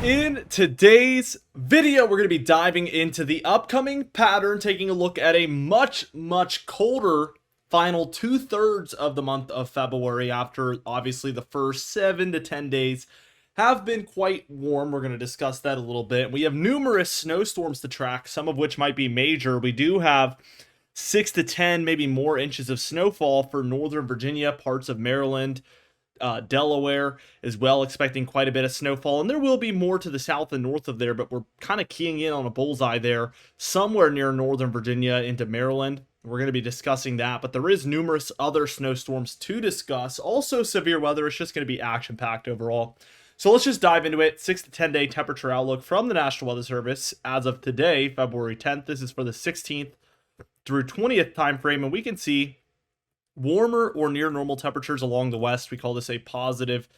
In today's video, we're going to be diving into the upcoming pattern, taking a look at a much colder final 2/3 of the month of February, after obviously the first 7 to 10 days have been quite warm. We're going to discuss that a little bit. We have numerous snowstorms to track, some of which might be major. We do have 6 to 10, maybe more inches of snowfall for Northern Virginia, parts of Maryland, Delaware as well, expecting quite a bit of snowfall, and there will be more to the south and north of there, but we're kind of keying in on a bullseye there somewhere near Northern Virginia into Maryland. We're going to be discussing that, but there is numerous other snowstorms to discuss. Also severe weather. It's just going to be action-packed overall. So let's just dive into it. 6 to 10 day temperature outlook from the National Weather Service as of today, February 10th. This is for the 16th through 20th time frame, and we can see warmer or near normal temperatures along the west. We call this a positive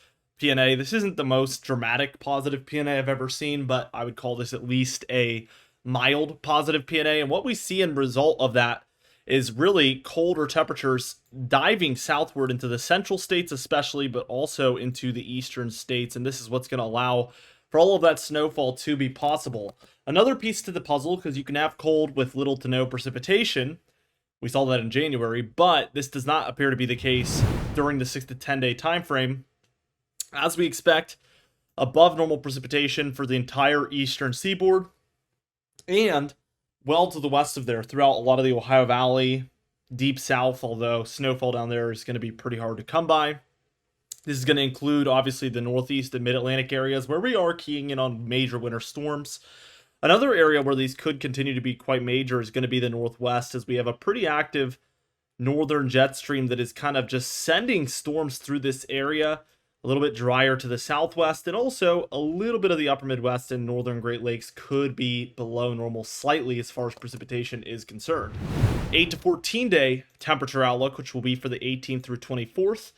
PNA. This isn't the most dramatic positive PNA I've ever seen, but I would call this at least a mild positive PNA. And what we see in result of that is really colder temperatures diving southward into the central states especially, but also into the eastern states. And this is what's going to allow for all of that snowfall to be possible. Another piece to the puzzle, because you can have cold with little to no precipitation. We saw that in January, but this does not appear to be the case during the 6 to 10 day time frame, as we expect above normal precipitation for the entire eastern seaboard and well to the west of there throughout a lot of the Ohio Valley, deep south, although snowfall down there is going to be pretty hard to come by. This is going to include obviously the northeast and mid-Atlantic areas where we are keying in on major winter storms. Another area where these could continue to be quite major is going to be the northwest, as we have a pretty active northern jet stream that is kind of just sending storms through this area. A little bit drier to the southwest, and also a little bit of the upper Midwest and northern Great Lakes could be below normal slightly as far as precipitation is concerned. 8 to 14 day temperature outlook, which will be for the 18th through 24th.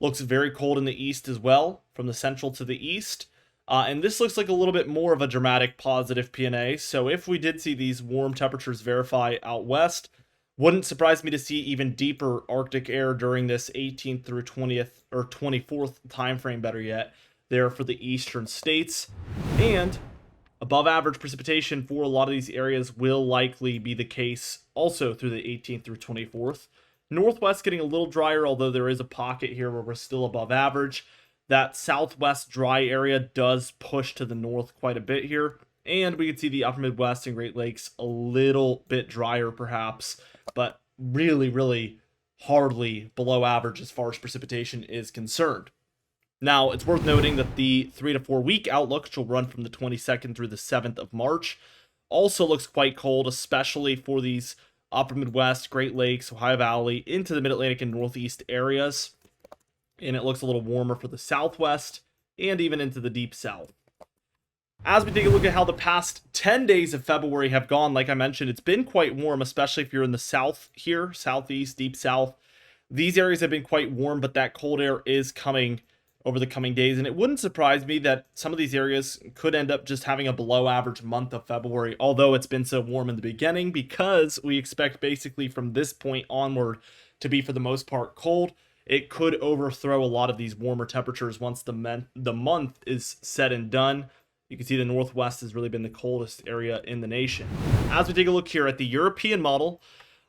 Looks very cold in the east as well, from the central to the east. And this looks like a little bit more of a dramatic positive PNA. So if we did see these warm temperatures verify out west, wouldn't surprise me to see even deeper Arctic air during this 18th through 20th or 24th time frame, better yet, there for the eastern states. And above average precipitation for a lot of these areas will likely be the case also through the 18th through 24th. Northwest getting a little drier, although there is a pocket here where we're still above average. That southwest dry area does push to the north quite a bit here. And we can see the upper Midwest and Great Lakes a little bit drier perhaps, but really hardly below average as far as precipitation is concerned. Now, it's worth noting that the 3 to 4 week outlook, which will run from the 22nd through the 7th of March, also looks quite cold, especially for these upper Midwest, Great Lakes, Ohio Valley, into the Mid-Atlantic and Northeast areas. And it looks a little warmer for the southwest and even into the deep south. As we take a look at how the past 10 days of February have gone, like I mentioned, it's been quite warm, especially if you're in the south here, southeast, deep south. These areas have been quite warm, but that cold air is coming over the coming days, and it wouldn't surprise me that some of these areas could end up just having a below average month of February, although it's been so warm in the beginning, because we expect basically from this point onward to be for the most part cold. It could overthrow a lot of these warmer temperatures once the month is said and done. You can see the Northwest has really been the coldest area in the nation. As we take a look here at the European model,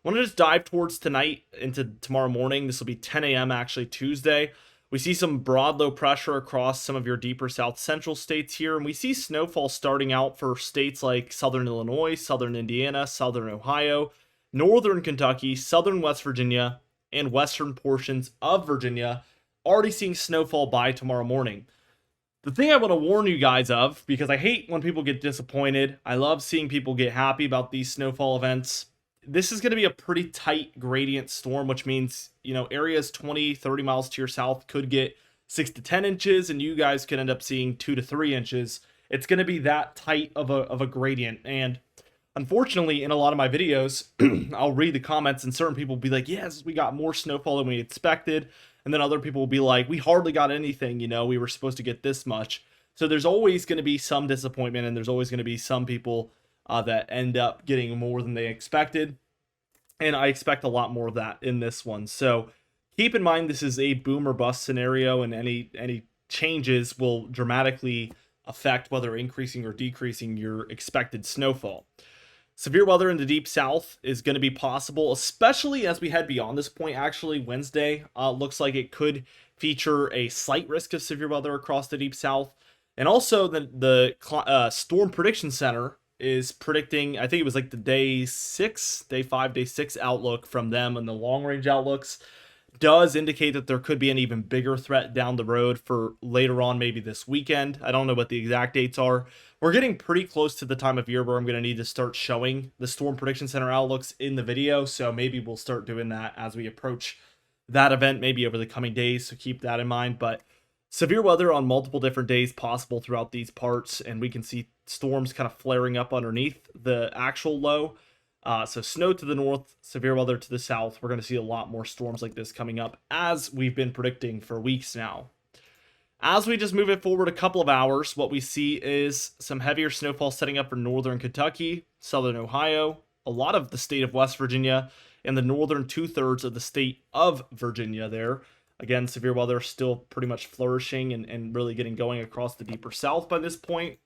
I want to just dive towards tonight into tomorrow morning. This will be 10 a.m. actually Tuesday. We see some broad low pressure across some of your deeper south central states here, and we see snowfall starting out for states like southern Illinois, southern Indiana, southern Ohio, northern Kentucky, southern West Virginia, and western portions of Virginia, already seeing snowfall by tomorrow morning. The thing I want to warn you guys of, because I hate when people get disappointed, I love seeing people get happy about these snowfall events. This is going to be a pretty tight gradient storm, which means, areas 20, 30 miles to your south could get 6 to 10 inches, and you guys could end up seeing 2 to 3 inches. It's going to be that tight of a gradient, and unfortunately, in a lot of my videos, I'll read the comments and certain people will be like, yes, we got more snowfall than we expected. And then other people will be like, we hardly got anything, we were supposed to get this much. So there's always going to be some disappointment, and there's always going to be some people that end up getting more than they expected. And I expect a lot more of that in this one. So keep in mind, this is a boom or bust scenario, and any changes will dramatically affect whether increasing or decreasing your expected snowfall. Severe weather in the deep south is going to be possible, especially as we head beyond this point. Actually, Wednesday looks like it could feature a slight risk of severe weather across the deep south. And also, the Storm Prediction Center is predicting, I think it was like the day 5, day 6 outlook from them, and the long range outlooks does indicate that there could be an even bigger threat down the road for later on, maybe this weekend. I don't know what the exact dates are. We're getting pretty close to the time of year where I'm going to need to start showing the Storm Prediction Center outlooks in the video, so maybe we'll start doing that as we approach that event, maybe over the coming days, so keep that in mind. But severe weather on multiple different days possible throughout these parts, and we can see storms kind of flaring up underneath the actual low. So snow to the north, severe weather to the south. We're going to see a lot more storms like this coming up, as we've been predicting for weeks now. As we just move it forward a couple of hours, what we see is some heavier snowfall setting up for northern Kentucky, southern Ohio, a lot of the state of West Virginia, and the northern 2/3 of the state of Virginia there. Again, severe weather still pretty much flourishing and really getting going across the deeper south by this point.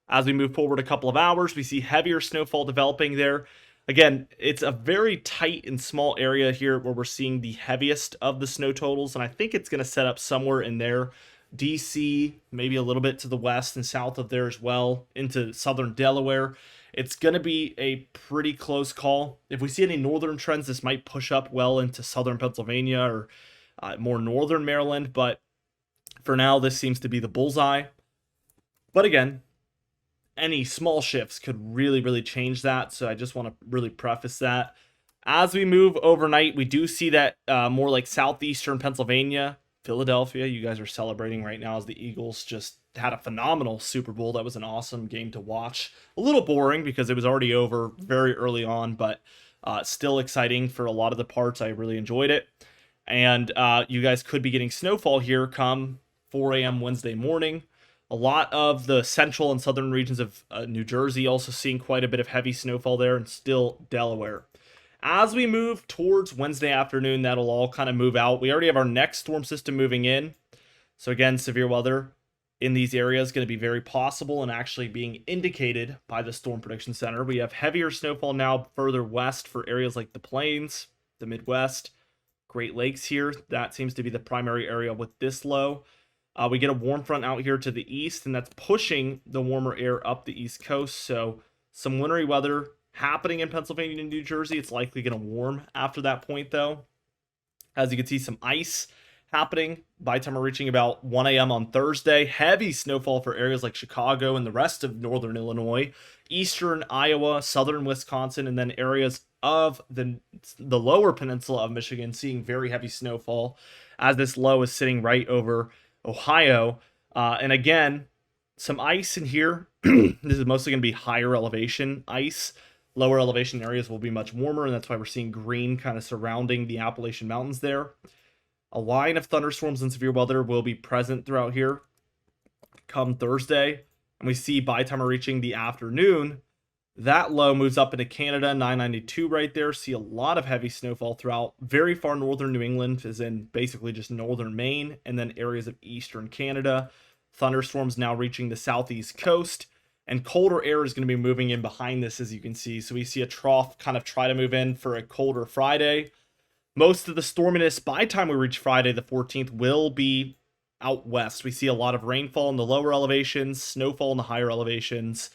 As we move forward a couple of hours, we see heavier snowfall developing there. Again, it's a very tight and small area here where we're seeing the heaviest of the snow totals, and I think it's going to set up somewhere in there. DC, maybe a little bit to the west and south of there as well, into southern Delaware. It's going to be a pretty close call. If we see any northern trends, this might push up well into southern Pennsylvania or more northern Maryland, but for now, this seems to be the bullseye. But again, any small shifts could really change that, so I just want to really preface that. As we move overnight, we do see that more like southeastern Pennsylvania, Philadelphia. You guys are celebrating right now as the Eagles just had a phenomenal Super Bowl. That was an awesome game to watch. A little boring because it was already over very early on, but still exciting for a lot of the parts. I really enjoyed it. And you guys could be getting snowfall here come 4 a.m. Wednesday morning. A lot of the central and southern regions of New Jersey also seeing quite a bit of heavy snowfall there, and still Delaware. As we move towards Wednesday afternoon, that'll all kind of move out. We already have our next storm system moving in. So again, severe weather in these areas is going to be very possible and actually being indicated by the Storm Prediction Center. We have heavier snowfall now further west for areas like the Plains, the Midwest, Great Lakes here. That seems to be the primary area with this low. We get a warm front out here to the east, and that's pushing the warmer air up the east coast. So some wintry weather happening in Pennsylvania and New Jersey. It's likely going to warm after that point, though. As you can see, some ice happening by the time we're reaching about 1 a.m. on Thursday. Heavy snowfall for areas like Chicago and the rest of northern Illinois, eastern Iowa, southern Wisconsin, and then areas of the lower peninsula of Michigan seeing very heavy snowfall as this low is sitting right over Ohio. And again, some ice in here. This is mostly going to be higher elevation ice. Lower elevation areas will be much warmer, and that's why we're seeing green kind of surrounding the Appalachian Mountains there. A line of thunderstorms and severe weather will be present throughout here come Thursday. And we see by the time we're reaching the afternoon, that low moves up into Canada, 992 right there. See a lot of heavy snowfall throughout very far northern New England, as in basically just northern Maine, and then areas of eastern Canada. Thunderstorms now reaching the southeast coast, and colder air is going to be moving in behind this, as you can see. So we see a trough kind of try to move in for a colder Friday. Most of the storminess by the time we reach Friday the 14th will be out west. We see a lot of rainfall in the lower elevations, snowfall in the higher elevations.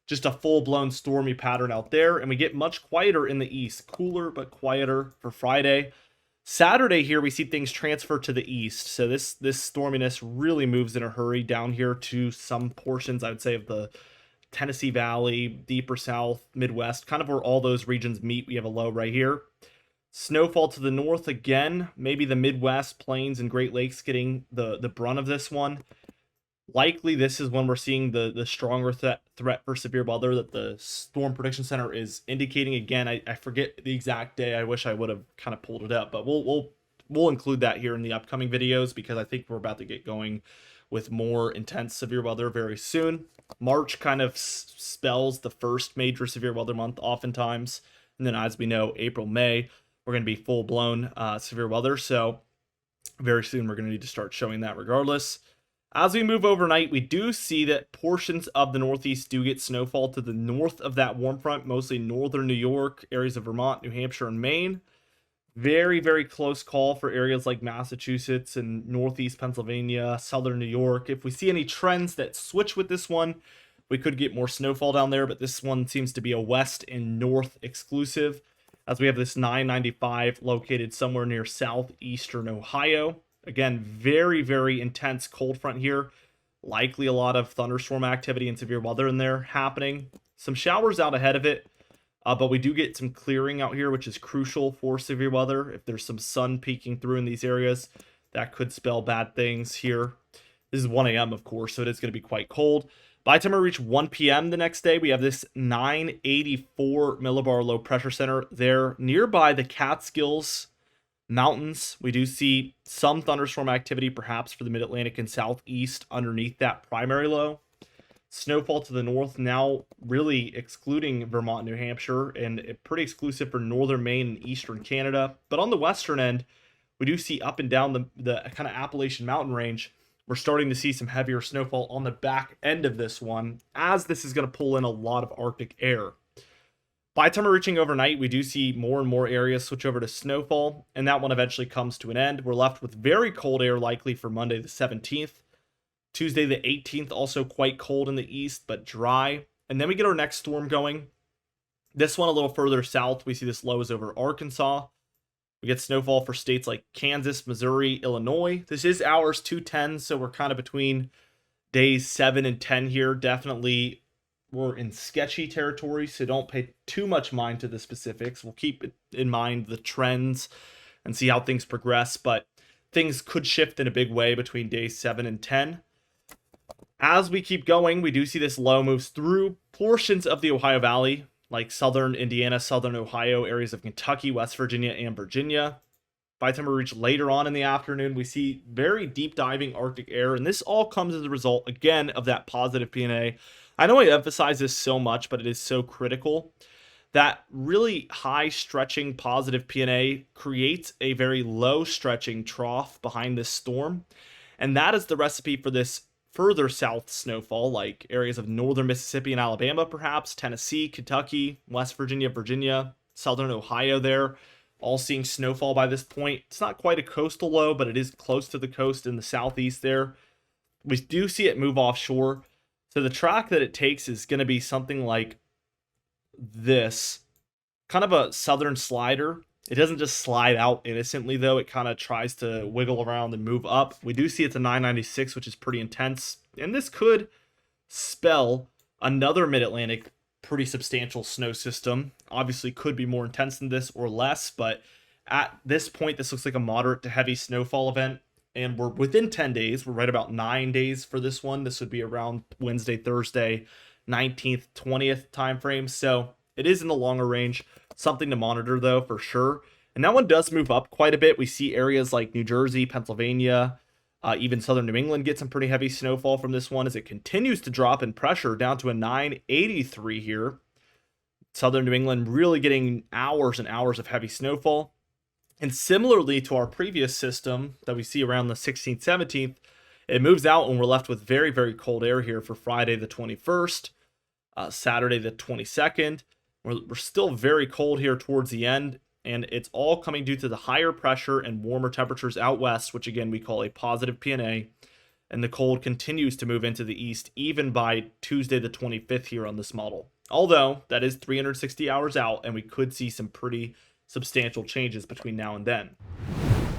Just a full-blown stormy pattern out there, and we get much quieter in the east. Cooler, but quieter for Friday. Saturday here, we see things transfer to the east. So this storminess really moves in a hurry down here to some portions, I would say, of the Tennessee Valley, deeper south, Midwest, kind of where all those regions meet. We have a low right here. Snowfall to the north again, maybe the Midwest, Plains, and Great Lakes getting the brunt of this one. Likely this is when we're seeing the stronger threat for severe weather that the Storm Prediction Center is indicating. Again, I forget the exact day. I wish I would have kind of pulled it up, but we'll include that here in the upcoming videos, because I think we're about to get going with more intense severe weather very soon. March kind of spells the first major severe weather month oftentimes, and then as we know, April, May, we're going to be full-blown severe weather, so very soon we're going to need to start showing that regardless. As we move overnight, we do see that portions of the Northeast do get snowfall to the north of that warm front, mostly northern New York, areas of Vermont, New Hampshire, and Maine. Very, very close call for areas like Massachusetts and Northeast Pennsylvania, Southern New York. If we see any trends that switch with this one, we could get more snowfall down there, but this one seems to be a west and north exclusive, as we have this 995 located somewhere near southeastern Ohio. Again, very, very intense cold front here. Likely a lot of thunderstorm activity and severe weather in there happening. Some showers out ahead of it, but we do get some clearing out here, which is crucial for severe weather. If there's some sun peeking through in these areas, that could spell bad things here. This is 1 a.m., of course, so it is going to be quite cold. By the time we reach 1 p.m. the next day, we have this 984 millibar low pressure center there nearby the Catskills Mountains. We do see some thunderstorm activity, perhaps for the mid-Atlantic and southeast underneath that primary low. Snowfall to the north now, really excluding Vermont, New Hampshire, and pretty exclusive for northern Maine and eastern Canada. But on the western end, we do see up and down the kind of Appalachian mountain range. We're starting to see some heavier snowfall on the back end of this one, as this is going to pull in a lot of Arctic air. By the time we're reaching overnight, we do see more and more areas switch over to snowfall, and that one eventually comes to an end. We're left with very cold air likely for Monday the 17th. Tuesday the 18th, also quite cold in the east, but dry. And then we get our next storm going. This one a little further south. We see this low is over Arkansas. We get snowfall for states like Kansas, Missouri, Illinois. This is hours 2:10, so we're kind of between days 7 and 10 here. Definitely we're in sketchy territory, so don't pay too much mind to the specifics. We'll keep in mind the trends and see how things progress, but things could shift in a big way between days 7 and 10. As we keep going, we do see this low moves through portions of the Ohio Valley, like southern Indiana, southern Ohio, areas of Kentucky, West Virginia, and Virginia. By the time we reach later on in the afternoon, we see very deep diving Arctic air, and this all comes as a result, again, of that positive P&A. I know I emphasize this so much, but it is so critical. That really high stretching positive P&A creates a very low stretching trough behind this storm, and that is the recipe for this further south snowfall, like areas of northern Mississippi and Alabama, perhaps, Tennessee, Kentucky, West Virginia, Virginia, southern Ohio there, all seeing snowfall by this point. It's not quite a coastal low, but it is close to the coast in the southeast there. We do see it move offshore. So the track that it takes is going to be something like this, kind of a southern slider. It doesn't just slide out innocently, though. It kind of tries to wiggle around and move up. We do see it's a 996, which is pretty intense. And this could spell another mid-Atlantic pretty substantial snow system. Obviously could be more intense than this or less, but at this point, this looks like a moderate to heavy snowfall event. And we're within 10 days. We're right about 9 days for this one. This would be around Wednesday, Thursday, 19th, 20th timeframe. So it is in the longer range. Something to monitor, though, for sure. And that one does move up quite a bit. We see areas like New Jersey, Pennsylvania, even southern New England get some pretty heavy snowfall from this one as it continues to drop in pressure down to a 983 here. Southern New England really getting hours and hours of heavy snowfall. And similarly to our previous system that we see around the 16th, 17th, it moves out and we're left with very, very cold air here for Friday the 21st, Saturday the 22nd. We're still very cold here towards the end, and it's all coming due to the higher pressure and warmer temperatures out west, which again we call a positive P&A, and the cold continues to move into the east even by Tuesday the 25th here on this model. Although that is 360 hours out, and we could see some pretty substantial changes between now and then.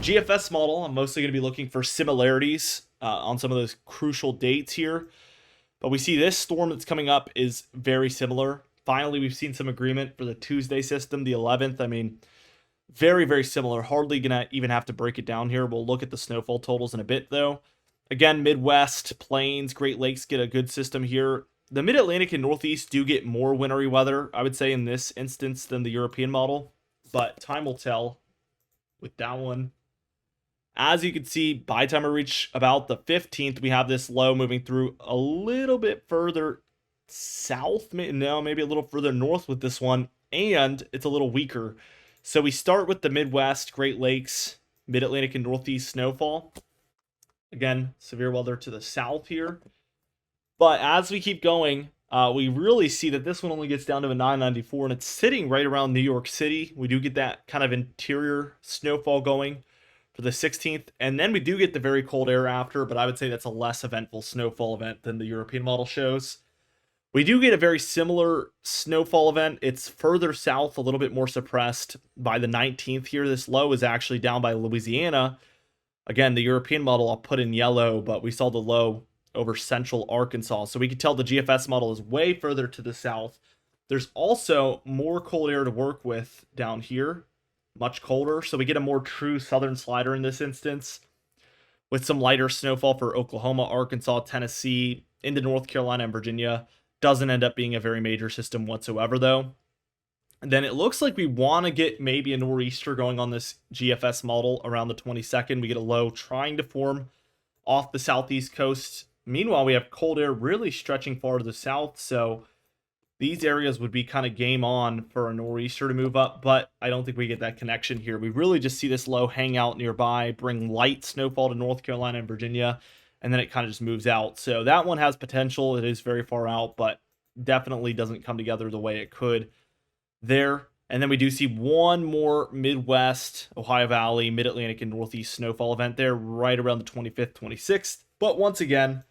GFS model, I'm mostly going to be looking for similarities on some of those crucial dates here, but we see this storm that's coming up is very similar. Finally, we've seen some agreement for the Tuesday system, the 11th. I mean, very, very similar. Hardly going to even have to break it down here. We'll look at the snowfall totals in a bit, though. Again, Midwest, Plains, Great Lakes get a good system here. The Mid-Atlantic and Northeast do get more wintry weather, I would say, in this instance than the European model. But time will tell with that one. As you can see, by the time we reach about the 15th, we have this low moving through a little bit further south, maybe a little further north with this one, and it's a little weaker. So we start with the Midwest, Great Lakes, Mid-Atlantic, and Northeast snowfall. Again, severe weather to the south here. But as we keep going, we really see that this one only gets down to a 994, and it's sitting right around New York City. We do get that kind of interior snowfall going for the 16th, and then we do get the very cold air after, but I would say that's a less eventful snowfall event than the European model shows. We do get a very similar snowfall event. It's further south, a little bit more suppressed by the 19th here. This low is actually down by Louisiana. Again, the European model I'll put in yellow, but we saw the low over central Arkansas. So we can tell the GFS model is way further to the south. There's also more cold air to work with down here, much colder. So we get a more true southern slider in this instance, with some lighter snowfall for Oklahoma, Arkansas, Tennessee, into North Carolina and Virginia. Doesn't end up being a very major system whatsoever, though. And then it looks like we want to get maybe a nor'easter going on this GFS model around the 22nd. We get a low trying to form off the southeast coast. Meanwhile, we have cold air really stretching far to the south, so these areas would be kind of game on for a nor'easter to move up, but I don't think we get that connection here. We really just see this low hang out nearby, bring light snowfall to North Carolina and Virginia, and then it kind of just moves out. So that one has potential. It is very far out, but definitely doesn't come together the way it could there. And then we do see one more Midwest, Ohio Valley, Mid-Atlantic, and Northeast snowfall event there right around the 25th, 26th. But once again,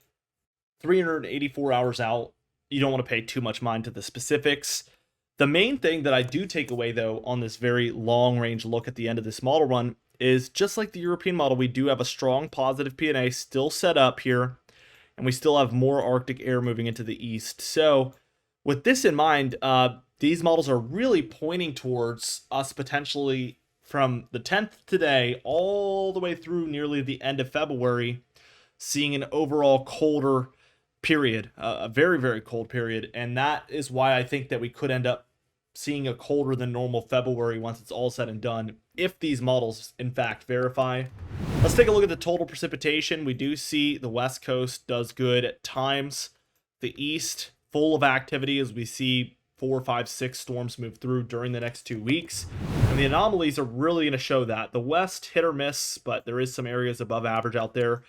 384 hours out. You don't want to pay too much mind to the specifics. The main thing that I do take away, though, on this very long-range look at the end of this model run is, just like the European model, we do have a strong positive P&A still set up here, and we still have more Arctic air moving into the east. So with this in mind, these models are really pointing towards us potentially from the 10th today all the way through nearly the end of February, seeing an overall colder period, a very, very cold period. And that is why I think that we could end up seeing a colder than normal February once it's all said and done, if these models in fact verify. Let's take a look at the total precipitation. We do see the West Coast does good at times. The East full of activity as we see 4, 5, 6 storms move through during the next 2 weeks. And the anomalies are really going to show that. The West hit or miss, but there is some areas above average out there.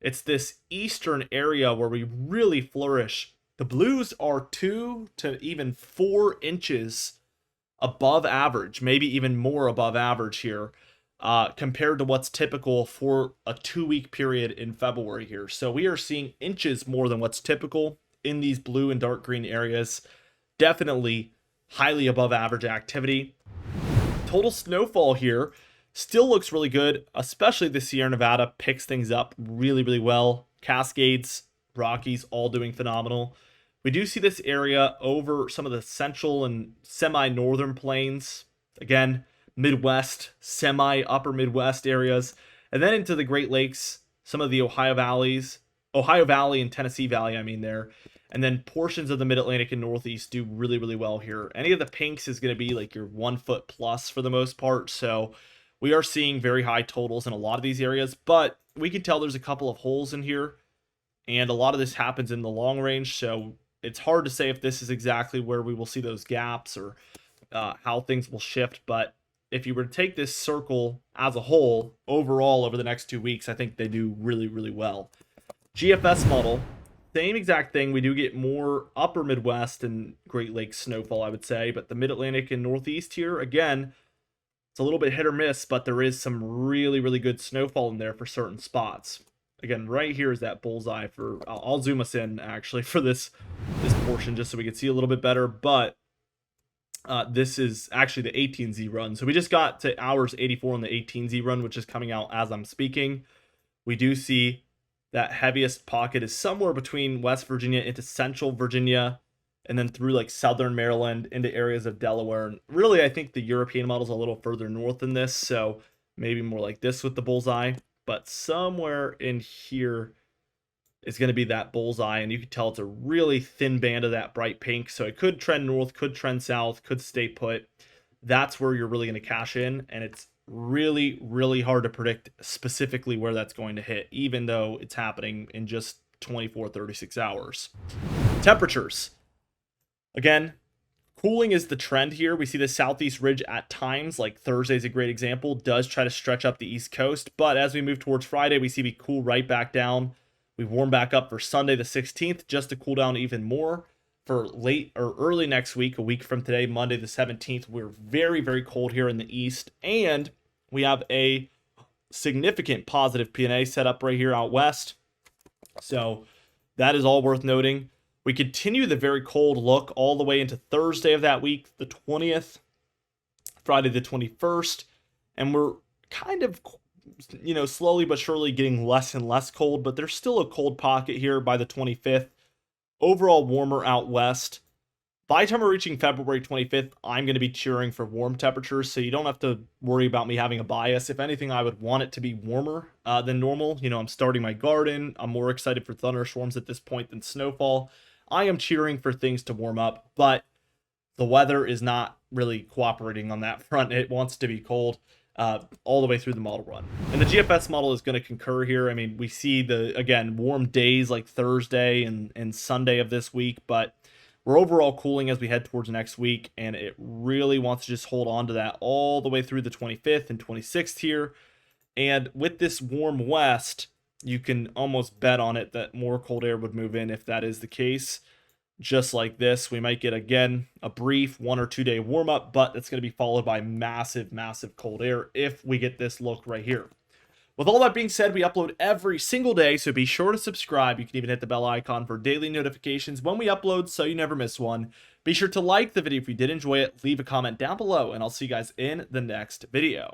It's this eastern area where we really flourish. The blues are 2 to even 4 inches above average, maybe even more above average here, compared to what's typical for a 2-week period in February here. So we are seeing inches more than what's typical in these blue and dark green areas. Definitely highly above average activity. Total snowfall here still looks really good, especially the Sierra Nevada picks things up really, really well. Cascades, Rockies, all doing phenomenal. We do see this area over some of the central and semi-northern plains. Again, Midwest, semi-upper Midwest areas. And then into the Great Lakes, some of the Ohio Valley and Tennessee Valley, I mean there. And then portions of the Mid-Atlantic and Northeast do really, really well here. Any of the pinks is going to be like your 1 foot plus for the most part. So we are seeing very high totals in a lot of these areas, but we can tell there's a couple of holes in here, and a lot of this happens in the long range, so it's hard to say if this is exactly where we will see those gaps or how things will shift. But if you were to take this circle as a whole, overall over the next 2 weeks, I think they do really, really well. GFS model, same exact thing. We do get more upper Midwest and Great Lakes snowfall, I would say, but the Mid-Atlantic and Northeast here, again, it's a little bit hit or miss, but there is some really, really good snowfall in there for certain spots. Again, right here is that bullseye for, I'll zoom us in actually for this portion just so we can see a little bit better, but this is actually the 18Z run. So we just got to hours 84 on the 18Z run, which is coming out as I'm speaking. We do see that heaviest pocket is somewhere between West Virginia into central Virginia, and then through like southern Maryland into areas of Delaware. And really, I think the European model is a little further north than this, so maybe more like this with the bullseye. But somewhere in here is going to be that bullseye, and you can tell it's a really thin band of that bright pink. So it could trend north, could trend south, could stay put. That's where you're really going to cash in, and it's really, really hard to predict specifically where that's going to hit, even though it's happening in just 24, 36 hours. Temperatures. Again, Cooling is the trend here. We see the southeast ridge at times, like Thursday is a great example, does try to stretch up the east coast. But as we move towards Friday, we see we cool right back down. We warm back up for Sunday the 16th, just to cool down even more. For late or early next week, a week from today, Monday the 17th, we're very, very cold here in the east. And we have a significant positive P&A set up right here out west. So that is all worth noting. We continue the very cold look all the way into Thursday of that week, the 20th, Friday the 21st, and we're kind of, slowly but surely getting less and less cold, but there's still a cold pocket here by the 25th. Overall warmer out west. By the time we're reaching February 25th, I'm going to be cheering for warm temperatures, so you don't have to worry about me having a bias. If anything, I would want it to be warmer than normal. I'm starting my garden. I'm more excited for thunderstorms at this point than snowfall. I am cheering for things to warm up, but the weather is not really cooperating on that front. It wants to be cold all the way through the model run. And the GFS model is going to concur here. I mean, we see again, warm days like Thursday and Sunday of this week, but we're overall cooling as we head towards next week, and it really wants to just hold on to that all the way through the 25th and 26th here. And with this warm west, you can almost bet on it that more cold air would move in if that is the case. Just like this, we might get, again, a brief 1 or 2 day warm up, but it's going to be followed by massive, massive cold air if we get this look right here. With all that being said, we upload every single day, so be sure to subscribe. You can even hit the bell icon for daily notifications when we upload so you never miss one. Be sure to like the video if you did enjoy it, leave a comment down below, and I'll see you guys in the next video.